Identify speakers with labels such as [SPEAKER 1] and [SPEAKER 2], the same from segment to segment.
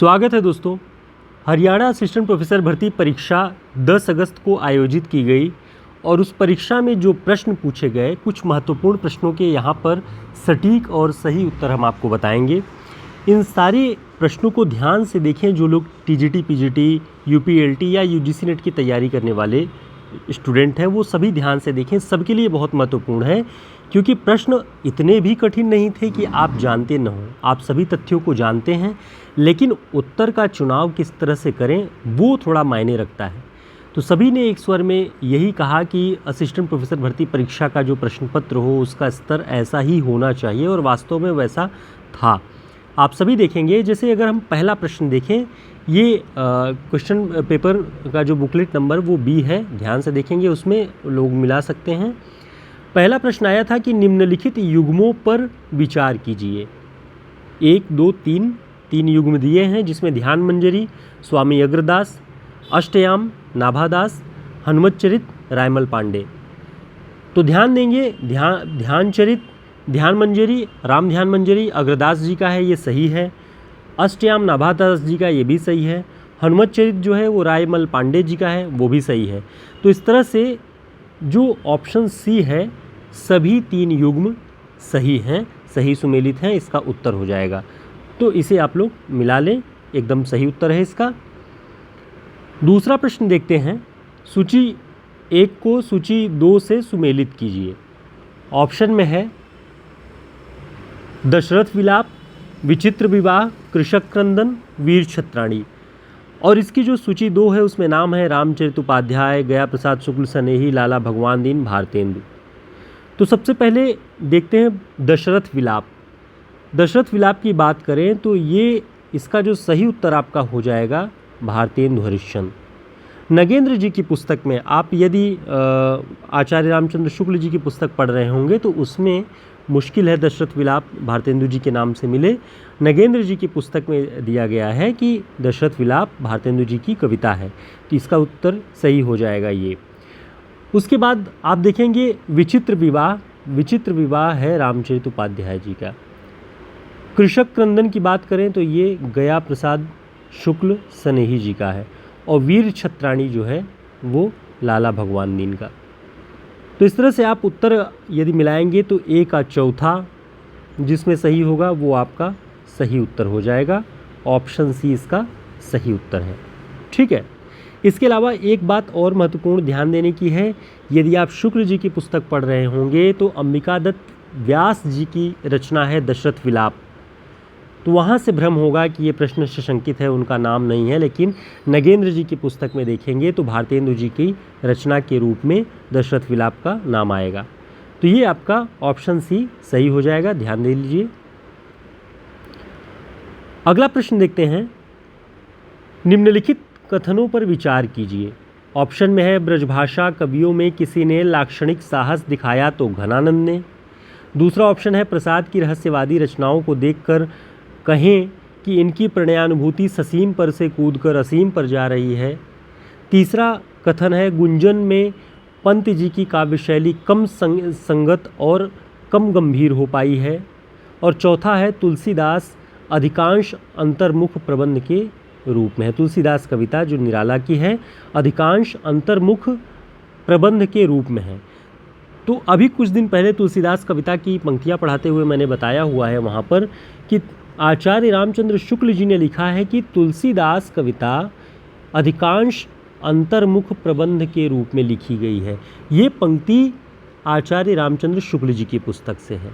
[SPEAKER 1] स्वागत है दोस्तों। हरियाणा असिस्टेंट प्रोफेसर भर्ती परीक्षा 10 अगस्त को आयोजित की गई और उस परीक्षा में जो प्रश्न पूछे गए, कुछ महत्वपूर्ण प्रश्नों के यहाँ पर सटीक और सही उत्तर हम आपको बताएंगे। इन सारे प्रश्नों को ध्यान से देखें। जो लोग टीजीटी, पीजीटी, यूपीएलटी या यूजीसी नेट की तैयारी करने वाले स्टूडेंट हैं वो सभी ध्यान से देखें। सबके लिए बहुत महत्वपूर्ण है क्योंकि प्रश्न इतने भी कठिन नहीं थे कि आप जानते न हो। आप सभी तथ्यों को जानते हैं, लेकिन उत्तर का चुनाव किस तरह से करें वो थोड़ा मायने रखता है। तो सभी ने एक स्वर में यही कहा कि असिस्टेंट प्रोफेसर भर्ती परीक्षा का जो प्रश्न पत्र हो उसका स्तर ऐसा ही होना चाहिए, और वास्तव में वैसा था। आप सभी देखेंगे, जैसे अगर हम पहला प्रश्न देखें, ये क्वेश्चन पेपर का जो बुकलेट नंबर वो बी है, ध्यान से देखेंगे, उसमें लोग मिला सकते हैं। पहला प्रश्न आया था कि निम्नलिखित युग्मों पर विचार कीजिए। 1, 2, 3 युग्म दिए हैं, जिसमें ध्यान मंजरी, स्वामी अग्रदास, अष्टयाम, नाभादास, हनुमतचरित, रायमल पांडे। तो ध्यान देंगे, ध्यानचरित, ध्यान मंजरी, राम ध्यान मंजरी अग्रदास जी का है, ये सही है। अष्टयाम नाभादास जी का, ये भी सही है। हनुमतचरित जो है वो रायमल पांडे जी का है, वो भी सही है। तो इस तरह से जो ऑप्शन सी है, सभी 3 युग्म सही हैं, सही सुमेलित हैं, इसका उत्तर हो जाएगा। तो इसे आप लोग मिला लें, एकदम सही उत्तर है इसका। दूसरा प्रश्न देखते हैं। सूची 1 को सूची 2 से सुमेलित कीजिए। ऑप्शन में है दशरथ विलाप, विचित्र विवाह, कृषक क्रंदन, वीर छत्राणी। और इसकी जो सूची 2 है उसमें नाम है रामचरित उपाध्याय, गया प्रसाद शुक्ल स्नेही, लाला भगवान दीन, भारतेंदु। तो सबसे पहले देखते हैं दशरथ विलाप। दशरथ विलाप की बात करें तो ये इसका जो सही उत्तर आपका हो जाएगा भारतेंदु हरिश्चंद्र। नगेंद्र जी की पुस्तक में आप यदि आचार्य रामचंद्र शुक्ल जी की पुस्तक पढ़ रहे होंगे तो उसमें मुश्किल है दशरथ विलाप भारतेंदु जी के नाम से मिले। नगेंद्र जी की पुस्तक में दिया गया है कि दशरथ विलाप भारतेंदु जी की कविता है, तो इसका उत्तर सही हो जाएगा ये। उसके बाद आप देखेंगे विचित्र विवाह। विचित्र विवाह है रामचरित उपाध्याय जी का। कृषक क्रंदन की बात करें तो ये गया प्रसाद शुक्ल स्नेही जी का है, और वीर छत्राणी जो है वो लाला भगवान दीन का। तो इस तरह से आप उत्तर यदि मिलाएंगे तो ए का चौथा जिसमें सही होगा वो आपका सही उत्तर हो जाएगा। ऑप्शन सी इसका सही उत्तर है। ठीक है। इसके अलावा एक बात और महत्वपूर्ण ध्यान देने की है, यदि आप शुक्ल जी की पुस्तक पढ़ रहे होंगे तो अंबिका दत्त व्यास जी की रचना है दशरथ विलाप। तो वहाँ से भ्रम होगा कि ये प्रश्न सशंकित है, उनका नाम नहीं है, लेकिन नगेंद्र जी की पुस्तक में देखेंगे तो भारतेंदु जी की रचना के रूप में दशरथ विलाप का नाम आएगा। तो ये आपका ऑप्शन सी सही हो जाएगा, ध्यान दे लीजिए। अगला प्रश्न देखते हैं। निम्नलिखित कथनों पर विचार कीजिए। ऑप्शन में है ब्रजभाषा कवियों में किसी ने लाक्षणिक साहस दिखाया तो घनानंद ने। दूसरा ऑप्शन है प्रसाद की रहस्यवादी रचनाओं को देखकर कहें कि इनकी प्रणयानुभूति ससीम पर से कूदकर असीम पर जा रही है। तीसरा कथन है गुंजन में पंत जी की काव्य शैली कम संगत और कम गंभीर हो पाई है। और चौथा है तुलसीदास अधिकांश अंतर्मुख प्रबंध के रूप में है। तुलसीदास कविता जो निराला की है अधिकांश अंतर्मुख प्रबंध के रूप में है। तो अभी कुछ दिन पहले तुलसीदास कविता की पंक्तियाँ पढ़ाते हुए मैंने बताया हुआ है वहाँ पर कि आचार्य रामचंद्र शुक्ल जी ने लिखा है कि तुलसीदास कविता अधिकांश अंतर्मुख प्रबंध के रूप में लिखी गई है। ये पंक्ति आचार्य रामचंद्र शुक्ल जी की पुस्तक से है।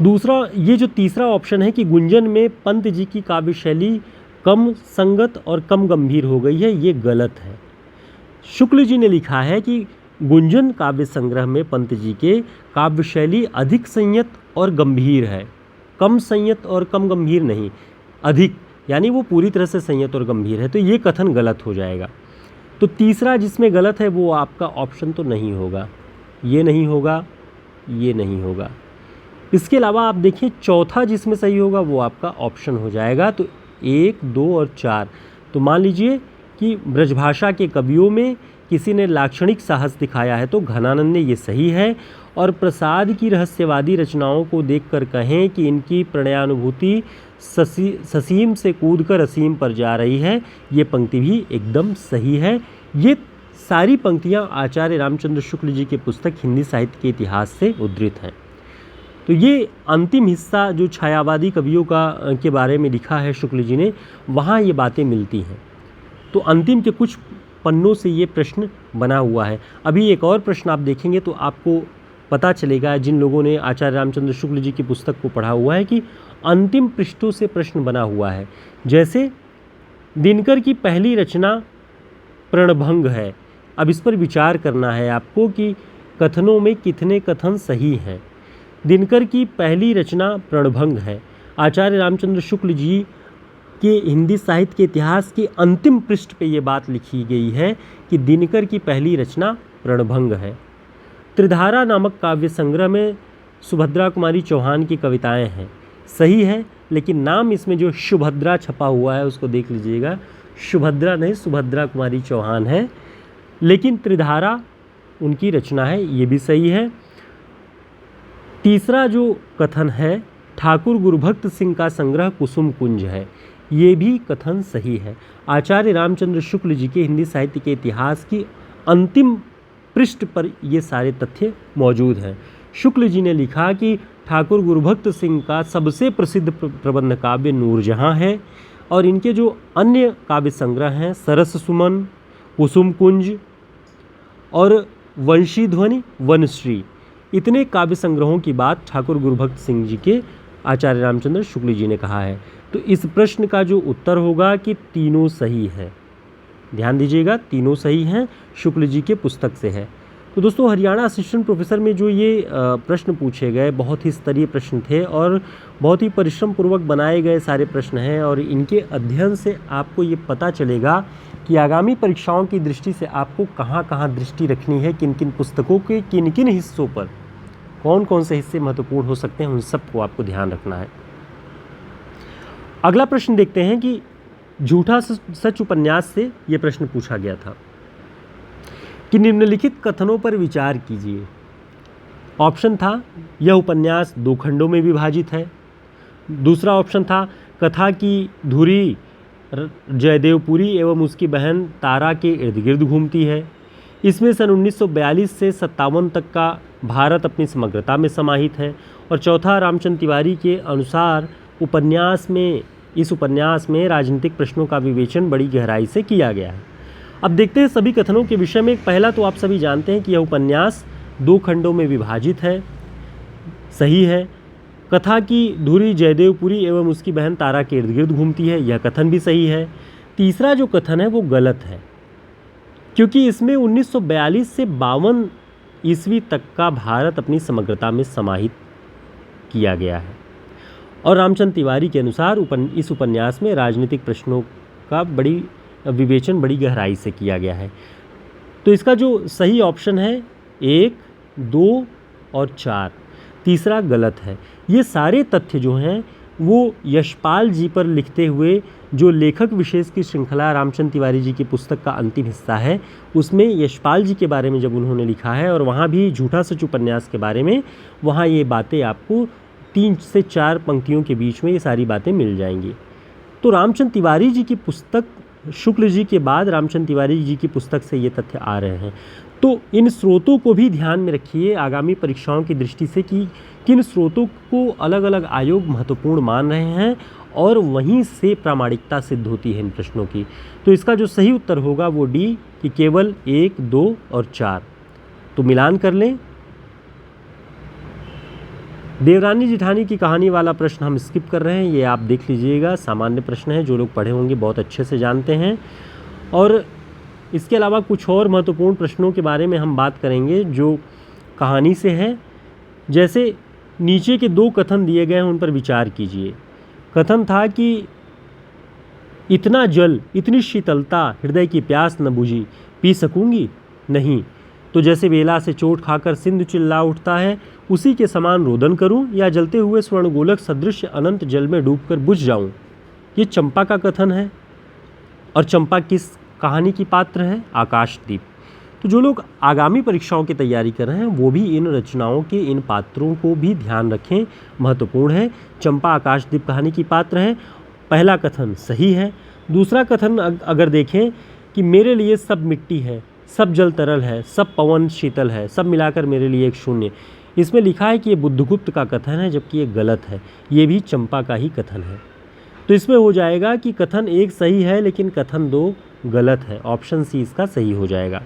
[SPEAKER 1] दूसरा, ये जो तीसरा ऑप्शन है कि गुंजन में पंत जी की काव्य शैली कम संगत और कम गंभीर हो गई है, ये गलत है। शुक्ल जी ने लिखा है कि गुंजन काव्य संग्रह में पंत जी के काव्य शैली अधिक संयत और गंभीर है, कम संयत और कम गंभीर नहीं, अधिक, यानी वो पूरी तरह से संयत और गंभीर है। तो ये कथन गलत हो जाएगा। तो तीसरा जिसमें गलत है वो आपका ऑप्शन तो नहीं होगा, ये नहीं होगा, ये नहीं होगा। इसके अलावा आप देखिए चौथा जिसमें सही होगा वो आपका ऑप्शन हो जाएगा। तो 1, 2 और 4। तो मान लीजिए कि ब्रजभाषा के कवियों में किसी ने लाक्षणिक साहस दिखाया है तो घनानंद ने, ये सही है। और प्रसाद की रहस्यवादी रचनाओं को देखकर कहें कि इनकी प्रणयानुभूति ससीम से कूदकर असीम पर जा रही है, ये पंक्ति भी एकदम सही है। ये सारी पंक्तियाँ आचार्य रामचंद्र शुक्ल जी के पुस्तक हिंदी साहित्य के इतिहास से उद्धृत हैं। तो ये अंतिम हिस्सा जो छायावादी कवियों के बारे में लिखा है शुक्ल जी ने, वहाँ ये बातें मिलती हैं। तो अंतिम के कुछ पन्नों से ये प्रश्न बना हुआ है। अभी एक और प्रश्न आप देखेंगे तो आपको पता चलेगा, जिन लोगों ने आचार्य रामचंद्र शुक्ल जी की पुस्तक को पढ़ा हुआ है, कि अंतिम पृष्ठों से प्रश्न बना हुआ है। जैसे दिनकर की पहली रचना प्रणभंग है। अब इस पर विचार करना है आपको कि कथनों में कितने कथन सही हैं। दिनकर की पहली रचना प्रणभंग है। आचार्य रामचंद्र शुक्ल जी के हिंदी साहित्य के इतिहास के अंतिम पृष्ठ पे ये बात लिखी गई है कि दिनकर की पहली रचना प्रणभंग है। त्रिधारा नामक काव्य संग्रह में सुभद्रा कुमारी चौहान की कविताएं हैं, सही है, लेकिन नाम इसमें जो सुभद्रा छपा हुआ है उसको देख लीजिएगा, सुभद्रा नहीं सुभद्रा कुमारी चौहान है, लेकिन त्रिधारा उनकी रचना है, ये भी सही है। तीसरा जो कथन है, ठाकुर गुरुभक्त सिंह का संग्रह कुसुम कुंज है, ये भी कथन सही है। आचार्य रामचंद्र शुक्ल जी के हिंदी साहित्य के इतिहास की अंतिम पृष्ठ पर ये सारे तथ्य मौजूद हैं। शुक्ल जी ने लिखा कि ठाकुर गुरुभक्त सिंह का सबसे प्रसिद्ध प्रबंध काव्य नूरजहाँ है, और इनके जो अन्य काव्य संग्रह हैं, सरस सुमन, कुसुम कुंज और वंशी ध्वनि, वनश्री, इतने काव्य संग्रहों की बात ठाकुर गुरुभक्त सिंह जी के आचार्य रामचंद्र शुक्ल जी ने कहा है। तो इस प्रश्न का जो उत्तर होगा कि तीनों सही है। ध्यान दीजिएगा, तीनों सही हैं, शुक्ल जी के पुस्तक से है। तो दोस्तों, हरियाणा असिस्टेंट प्रोफेसर में जो ये प्रश्न पूछे गए, बहुत ही स्तरीय प्रश्न थे और बहुत ही परिश्रम पूर्वक बनाए गए सारे प्रश्न हैं, और इनके अध्ययन से आपको ये पता चलेगा कि आगामी परीक्षाओं की दृष्टि से आपको कहाँ कहाँ दृष्टि रखनी है, किन किन पुस्तकों के किन किन हिस्सों पर कौन कौन से हिस्से महत्वपूर्ण हो सकते हैं, उन सबको आपको ध्यान रखना है। अगला प्रश्न देखते हैं कि झूठा सच उपन्यास से ये प्रश्न पूछा गया था कि निम्नलिखित कथनों पर विचार कीजिए। ऑप्शन था, यह उपन्यास 2 खंडों में विभाजित है। दूसरा ऑप्शन था, कथा की धुरी जयदेवपुरी एवं उसकी बहन तारा के इर्द गिर्द घूमती है। इसमें सन 1942 से 57 तक का भारत अपनी समग्रता में समाहित है। और चौथा, रामचंद्र तिवारी के अनुसार इस उपन्यास में राजनीतिक प्रश्नों का विवेचन बड़ी गहराई से किया गया है। अब देखते हैं सभी कथनों के विषय में। पहला तो आप सभी जानते हैं कि यह उपन्यास 2 खंडों में विभाजित है, सही है। कथा की धुरी जयदेवपुरी एवं उसकी बहन तारा के इर्द गिर्द घूमती है, यह कथन भी सही है। तीसरा जो कथन है वो गलत है, क्योंकि इसमें 1942 से 52 ईस्वी तक का भारत अपनी समग्रता में समाहित किया गया है। और रामचंद्र तिवारी के अनुसार इस उपन्यास में राजनीतिक प्रश्नों का विवेचन बड़ी गहराई से किया गया है। तो इसका जो सही ऑप्शन है 1, 2 और 4, तीसरा गलत है। ये सारे तथ्य जो हैं वो यशपाल जी पर लिखते हुए जो लेखक विशेष की श्रृंखला रामचंद्र तिवारी जी की पुस्तक का अंतिम हिस्सा है, उसमें यशपाल जी के बारे में जब उन्होंने लिखा है, और वहाँ भी झूठा सच उपन्यास के बारे में, वहाँ ये बातें आपको 3 से 4 पंक्तियों के बीच में ये सारी बातें मिल जाएंगी। तो रामचंद्र तिवारी जी की पुस्तक, शुक्ल जी के बाद रामचंद्र तिवारी जी की पुस्तक से ये तथ्य आ रहे हैं। तो इन स्रोतों को भी ध्यान में रखिए आगामी परीक्षाओं की दृष्टि से कि किन स्रोतों को अलग अलग आयोग महत्वपूर्ण मान रहे हैं, और वहीं से प्रामाणिकता सिद्ध होती है इन प्रश्नों की। तो इसका जो सही उत्तर होगा वो डी, कि केवल 1, 2 और 4। तो मिलान कर लें। देवरानी जिठानी की कहानी वाला प्रश्न हम स्किप कर रहे हैं, ये आप देख लीजिएगा, सामान्य प्रश्न है, जो लोग पढ़े होंगे बहुत अच्छे से जानते हैं। और इसके अलावा कुछ और महत्वपूर्ण प्रश्नों के बारे में हम बात करेंगे जो कहानी से हैं। जैसे नीचे के 2 कथन दिए गए हैं, उन पर विचार कीजिए। कथन था कि इतना जल, इतनी शीतलता, हृदय की प्यास न बुझी, पी सकूंगी नहीं, तो जैसे बेला से चोट खाकर सिंधु चिल्ला उठता है, उसी के समान रोदन करूं, या जलते हुए स्वर्णगोलक सदृश अनंत जल में डूबकर बुझ जाऊं। ये चंपा का कथन है। और चंपा किस कहानी की पात्र है आकाशदीप। तो जो लोग आगामी परीक्षाओं की तैयारी कर रहे हैं वो भी इन रचनाओं के इन पात्रों को भी ध्यान रखें, महत्वपूर्ण है। चंपा आकाशदीप कहानी की पात्र है। पहला कथन सही है। दूसरा कथन अगर देखें कि मेरे लिए सब मिट्टी है, सब जल तरल है, सब पवन शीतल है, सब मिलाकर मेरे लिए एक शून्य, इसमें लिखा है कि ये बुद्धगुप्त का कथन है, जबकि ये गलत है, ये भी चंपा का ही कथन है। तो इसमें हो जाएगा कि कथन 1 सही है लेकिन कथन 2 गलत है। ऑप्शन सी इसका सही हो जाएगा।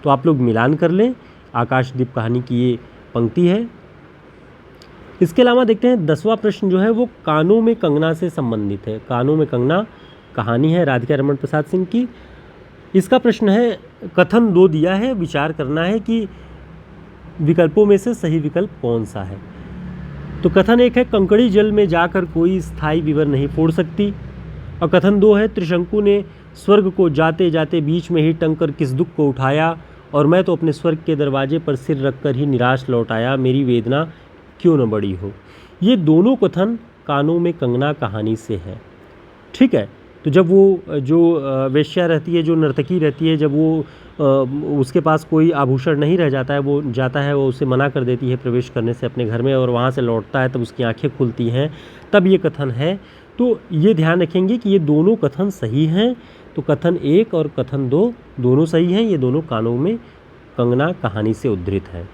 [SPEAKER 1] तो आप लोग मिलान कर लें, आकाशदीप कहानी की ये पंक्ति है। इसके अलावा देखते हैं 10वां प्रश्न जो है वो कानों में कंगना से संबंधित है। कानों में कंगना कहानी है राधिका रमण प्रसाद सिंह की। इसका प्रश्न है, कथन 2 दिया है, विचार करना है कि विकल्पों में से सही विकल्प कौन सा है। तो कथन 1 है, कंकड़ी जल में जाकर कोई स्थायी विवर नहीं फोड़ सकती। और कथन 2 है, त्रिशंकु ने स्वर्ग को जाते जाते बीच में ही टंग कर किस दुख को उठाया, और मैं तो अपने स्वर्ग के दरवाजे पर सिर रखकर ही निराश लौट आया, मेरी वेदना क्यों न बड़ी हो। ये दोनों कथन कानों में कंगना कहानी से है। ठीक है। तो जब वो जो वेश्या रहती है, जो नर्तकी रहती है, जब वो उसके पास कोई आभूषण नहीं रह जाता है, वो जाता है, वो उसे मना कर देती है प्रवेश करने से अपने घर में, और वहाँ से लौटता है तब उसकी आंखें खुलती हैं, तब ये कथन है। तो ये ध्यान रखेंगे कि ये दोनों कथन सही हैं। तो कथन 1 और कथन 2 दोनों सही हैं। ये दोनों कानों में कंगना कहानी से उद्धृत है।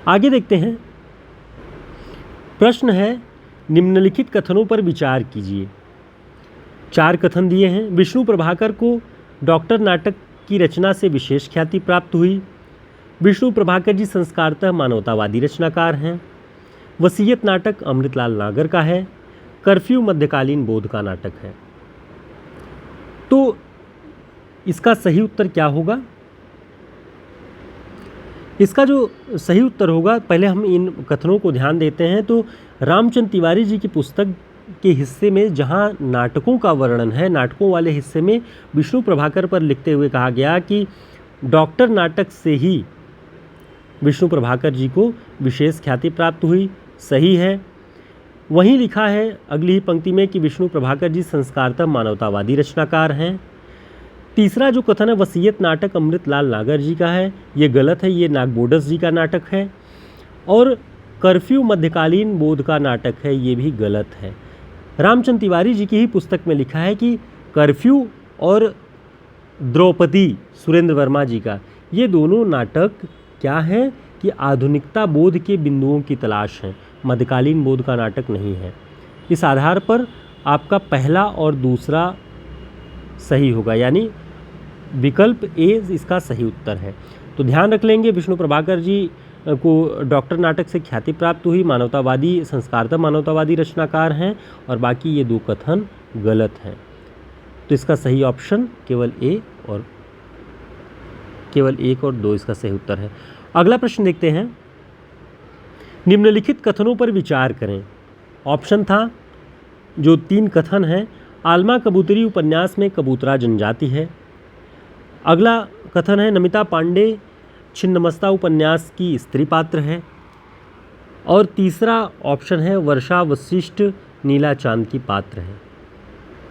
[SPEAKER 1] आगे देखते हैं। प्रश्न है, निम्नलिखित कथनों पर विचार कीजिए। 4 कथन दिए हैं। विष्णु प्रभाकर को डॉक्टर नाटक की रचना से विशेष ख्याति प्राप्त हुई। विष्णु प्रभाकर जी संस्कारतः मानवतावादी रचनाकार हैं। वसीयत नाटक अमृतलाल नागर का है। कर्फ्यू मध्यकालीन बोध का नाटक है। तो इसका सही उत्तर क्या होगा? इसका जो सही उत्तर होगा, पहले हम इन कथनों को ध्यान देते हैं। तो रामचंद्र तिवारी जी की पुस्तक के हिस्से में जहां नाटकों का वर्णन है, नाटकों वाले हिस्से में विष्णु प्रभाकर पर लिखते हुए कहा गया कि डॉक्टर नाटक से ही विष्णु प्रभाकर जी को विशेष ख्याति प्राप्त हुई, सही है। वहीं लिखा है अगली ही पंक्ति में कि विष्णु प्रभाकर जी संस्कारतः मानवतावादी रचनाकार हैं। तीसरा जो कथन है, वसीयत नाटक अमृतलाल नागर जी का है, ये गलत है, ये नागबोडस जी का नाटक है। और कर्फ्यू मध्यकालीन बोध का नाटक है, ये भी गलत है। रामचंद्र तिवारी जी की ही पुस्तक में लिखा है कि कर्फ्यू और द्रौपदी सुरेंद्र वर्मा जी का, ये दोनों नाटक क्या है कि आधुनिकता बोध के बिंदुओं की तलाश है, मध्यकालीन बोध का नाटक नहीं है। इस आधार पर आपका पहला और दूसरा सही होगा, यानी विकल्प ए इसका सही उत्तर है। तो ध्यान रख लेंगे, विष्णु प्रभाकर जी को डॉक्टर नाटक से ख्याति प्राप्त हुई, मानवतावादी संस्कारतः मानवतावादी रचनाकार हैं, और बाकी ये 2 कथन गलत हैं। तो इसका सही ऑप्शन केवल 1 और 2 इसका सही उत्तर है। अगला प्रश्न देखते हैं। निम्नलिखित कथनों पर विचार करें। ऑप्शन था जो 3 कथन हैं, आलमा कबूतरी उपन्यास में कबूतरा जनजाति है। अगला कथन है, नमिता पांडे छिन्नमस्ता उपन्यास की स्त्री पात्र है। और तीसरा ऑप्शन है, वर्षा वशिष्ठ नीला चांद की पात्र है।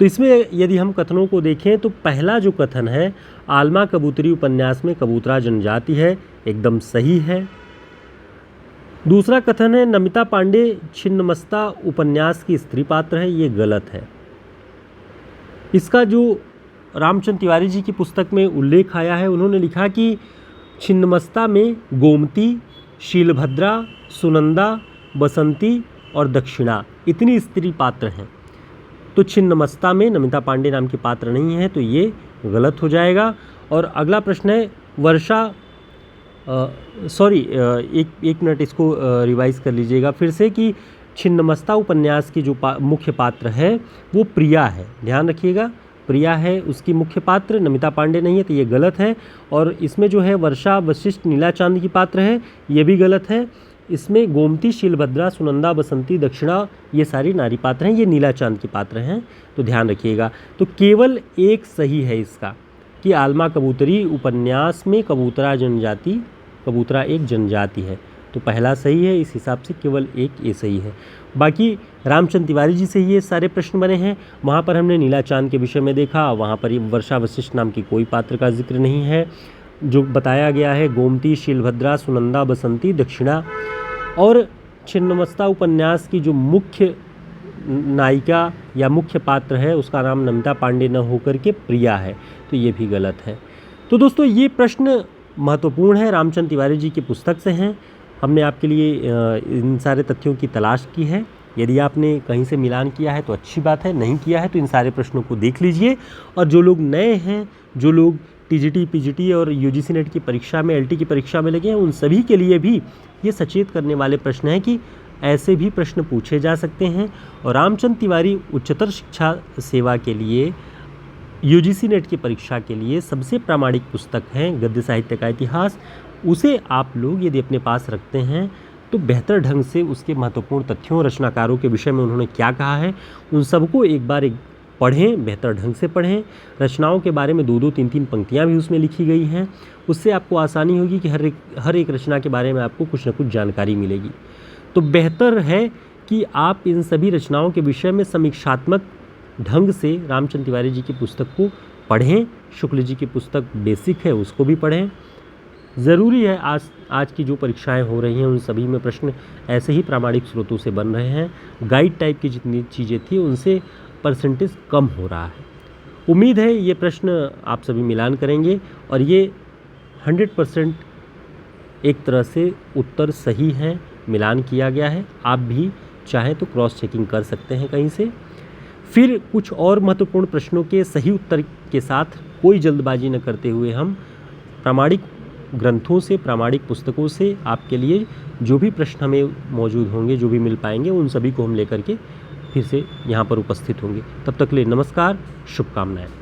[SPEAKER 1] तो इसमें यदि हम कथनों को देखें तो पहला जो कथन है, आलमा कबूतरी उपन्यास में कबूतरा जनजाति है, एकदम सही है। दूसरा कथन है, नमिता पांडे छिन्नमस्ता उपन्यास की स्त्री पात्र है, ये गलत है। इसका जो रामचंद्र तिवारी जी की पुस्तक में उल्लेख आया है, उन्होंने लिखा कि छिन्नमस्ता में गोमती, शीलभद्रा, सुनंदा, बसंती और दक्षिणा इतनी स्त्री पात्र हैं। तो छिन्नमस्ता में नमिता पांडे नाम की पात्र नहीं है, तो ये गलत हो जाएगा। और अगला प्रश्न है, वर्षा एक मिनट इसको रिवाइज कर लीजिएगा फिर से कि छिन्नमस्ता उपन्यास की जो मुख्य पात्र है वो प्रिया है। ध्यान रखिएगा, प्रिया है उसकी मुख्य पात्र, नमिता पांडे नहीं है, तो ये गलत है। और इसमें जो है वर्षा वशिष्ठ नीला चांद की पात्र है, ये भी गलत है। इसमें गोमती, शीलभद्रा, सुनंदा, बसंती, दक्षिणा ये सारी नारी पात्र हैं, ये नीला चांद की पात्र हैं, तो ध्यान रखिएगा। तो केवल एक सही है इसका कि आलमा कबूतरी उपन्यास में कबूतरा एक जनजाति है। तो पहला सही है, इस हिसाब से केवल एक ए सही है। बाकी रामचंद्र तिवारी जी से ये सारे प्रश्न बने हैं। वहाँ पर हमने नीला चांद के विषय में देखा, वहाँ पर ये वर्षा वशिष्ठ नाम की कोई पात्र का जिक्र नहीं है। जो बताया गया है गोमती, शीलभद्रा, सुनंदा, बसंती, दक्षिणा और छिन्नमस्ता उपन्यास की जो मुख्य नायिका या मुख्य पात्र है उसका नाम नमिता पांडे न होकर के प्रिया है, तो ये भी गलत है। तो दोस्तों ये प्रश्न महत्वपूर्ण है, रामचंद्र तिवारी जी की पुस्तक से हैं। हमने आपके लिए इन सारे तथ्यों की तलाश की है। यदि आपने कहीं से मिलान किया है तो अच्छी बात है, नहीं किया है तो इन सारे प्रश्नों को देख लीजिए। और जो लोग नए हैं, जो लोग टीजीटी, पीजीटी और यूजीसी नेट की परीक्षा में, एलटी की परीक्षा में लगे हैं, उन सभी के लिए भी ये सचेत करने वाले प्रश्न हैं कि ऐसे भी प्रश्न पूछे जा सकते हैं। और रामचंद्र तिवारी उच्चतर शिक्षा सेवा के लिए, यूजीसी नेट की परीक्षा के लिए सबसे प्रामाणिक पुस्तक है गद्य साहित्य का इतिहास। उसे आप लोग यदि अपने पास रखते हैं तो बेहतर ढंग से उसके महत्वपूर्ण तथ्यों, रचनाकारों के विषय में उन्होंने क्या कहा है, उन सबको एक बार पढ़ें, बेहतर ढंग से पढ़ें। रचनाओं के बारे में 2-2, 3-3 पंक्तियाँ भी उसमें लिखी गई हैं। उससे आपको आसानी होगी कि हर एक रचना के बारे में आपको कुछ न कुछ जानकारी मिलेगी। तो बेहतर है कि आप इन सभी रचनाओं के विषय में समीक्षात्मक ढंग से रामचंद्र तिवारी जी की पुस्तक को पढ़ें। शुक्ल जी की पुस्तक बेसिक है, उसको भी पढ़ें। ज़रूरी है, आज की जो परीक्षाएं हो रही हैं उन सभी में प्रश्न ऐसे ही प्रामाणिक स्रोतों से बन रहे हैं। गाइड टाइप की जितनी चीज़ें थी उनसे परसेंटेज कम हो रहा है। उम्मीद है ये प्रश्न आप सभी मिलान करेंगे और ये 100% एक तरह से उत्तर सही है, मिलान किया गया है। आप भी चाहें तो क्रॉस चेकिंग कर सकते हैं कहीं से। फिर कुछ और महत्वपूर्ण प्रश्नों के सही उत्तर के साथ कोई जल्दबाजी न करते हुए हम प्रामाणिक ग्रंथों से, प्रामाणिक पुस्तकों से आपके लिए जो भी प्रश्न हमें मौजूद होंगे, जो भी मिल पाएंगे, उन सभी को हम लेकर के फिर से यहाँ पर उपस्थित होंगे। तब तक के लिए नमस्कार, शुभकामनाएं।